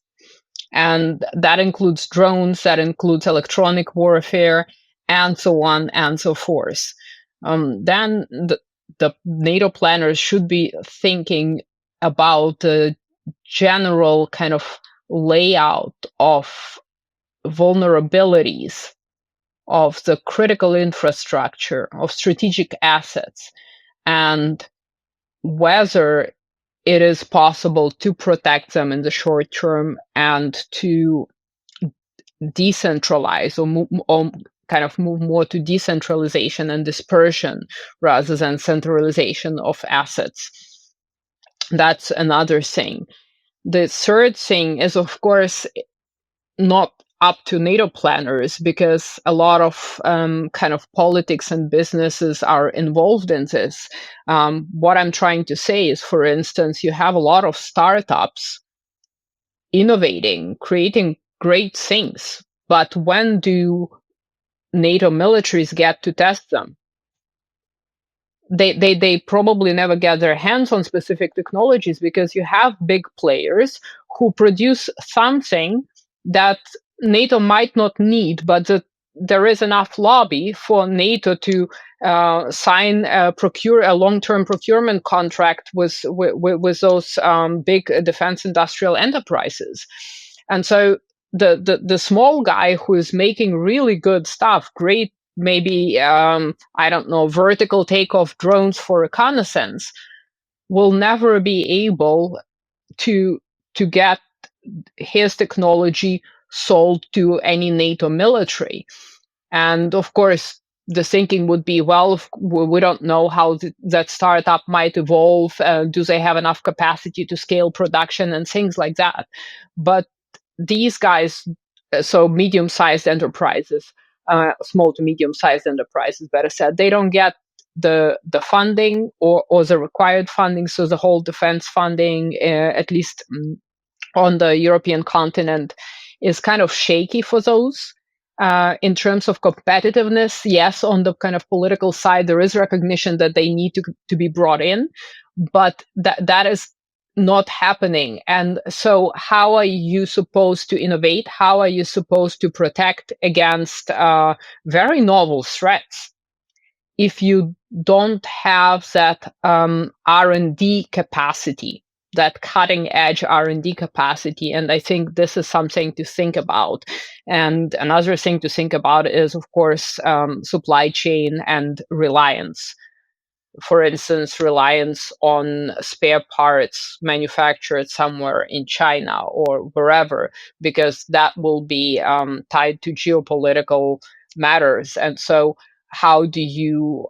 And that includes drones, that includes electronic warfare, and so on and so forth. Then the NATO planners should be thinking about the general kind of layout of vulnerabilities of the critical infrastructure, of strategic assets, and whether it is possible to protect them in the short term and to decentralize or kind of move more to decentralization and dispersion rather than centralization of assets. That's another thing. The third thing is, of course, not up to NATO planners because a lot of kind of politics and businesses are involved in this. What I'm trying to say is, for instance, you have a lot of startups innovating, creating great things, but when do NATO militaries get to test them? They probably never get their hands on specific technologies because you have big players who produce something that NATO might not need, but there is enough lobby for NATO to sign a long-term procurement contract with those big defense industrial enterprises. And so the small guy who is making really good stuff, great, maybe, I don't know, vertical takeoff drones for reconnaissance, will never be able to get his technology sold to any NATO military. And of course, the thinking would be, well, we don't know how that startup might evolve. Do they have enough capacity to scale production and things like that? But these guys, so medium-sized enterprises, small to medium-sized enterprises, better said, they don't get the funding or the required funding. So the whole defense funding, at least on the European continent, is kind of shaky for those. In terms of competitiveness, yes, on the kind of political side, there is recognition that they need to be brought in, but that is not happening. And so how are you supposed to innovate? How are you supposed to protect against very novel threats if you don't have that R&D capacity, that cutting edge R&D capacity? And I think this is something to think about. And another thing to think about is, of course, supply chain and reliance. For instance, reliance on spare parts manufactured somewhere in China or wherever, because that will be tied to geopolitical matters. And so how do you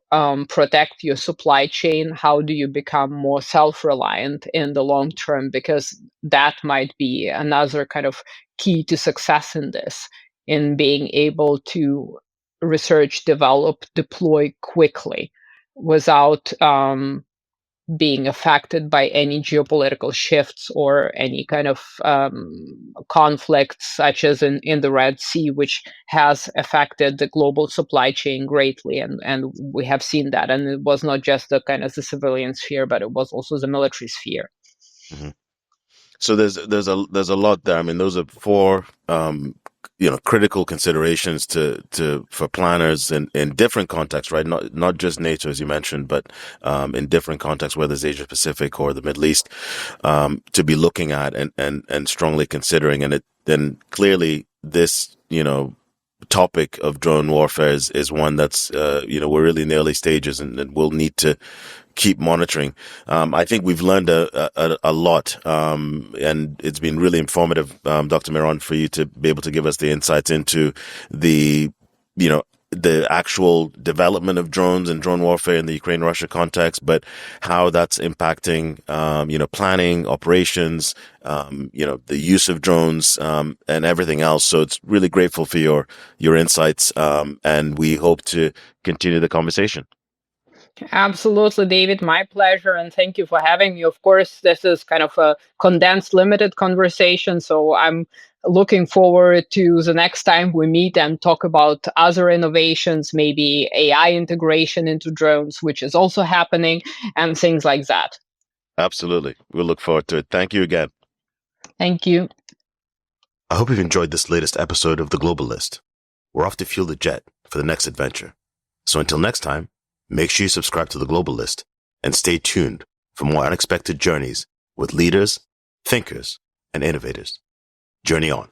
protect your supply chain? How do you become more self-reliant in the long term? Because that might be another kind of key to success in this, in being able to research, develop, deploy quickly without being affected by any geopolitical shifts or any kind of conflicts, such as in the Red Sea, which has affected the global supply chain greatly. And we have seen that. And it was not just the kind of the civilian sphere, but it was also the military sphere. Mm-hmm. So there's a lot there. I mean, those are four critical considerations for planners in different contexts, right? Not just NATO, as you mentioned, but in different contexts, whether it's Asia Pacific or the Middle East, to be looking at and strongly considering. And then clearly this topic of drone warfare is one that's we're really in the early stages, and we'll need to keep monitoring. I think we've learned a lot, and it's been really informative, Dr. Miron, for you to be able to give us the insights into the actual development of drones and drone warfare in the Ukraine-Russia context, but how that's impacting, planning, operations, the use of drones, and everything else. So it's really grateful for your insights, and we hope to continue the conversation. Absolutely, David. My pleasure. And thank you for having me. Of course, this is kind of a condensed, limited conversation. So I'm looking forward to the next time we meet and talk about other innovations, maybe AI integration into drones, which is also happening, and things like that. Absolutely. We'll look forward to it. Thank you again. Thank you. I hope you've enjoyed this latest episode of The Global List. We're off to fuel the jet for the next adventure. So until next time, make sure you subscribe to The Global List and stay tuned for more unexpected journeys with leaders, thinkers, and innovators. Journey on.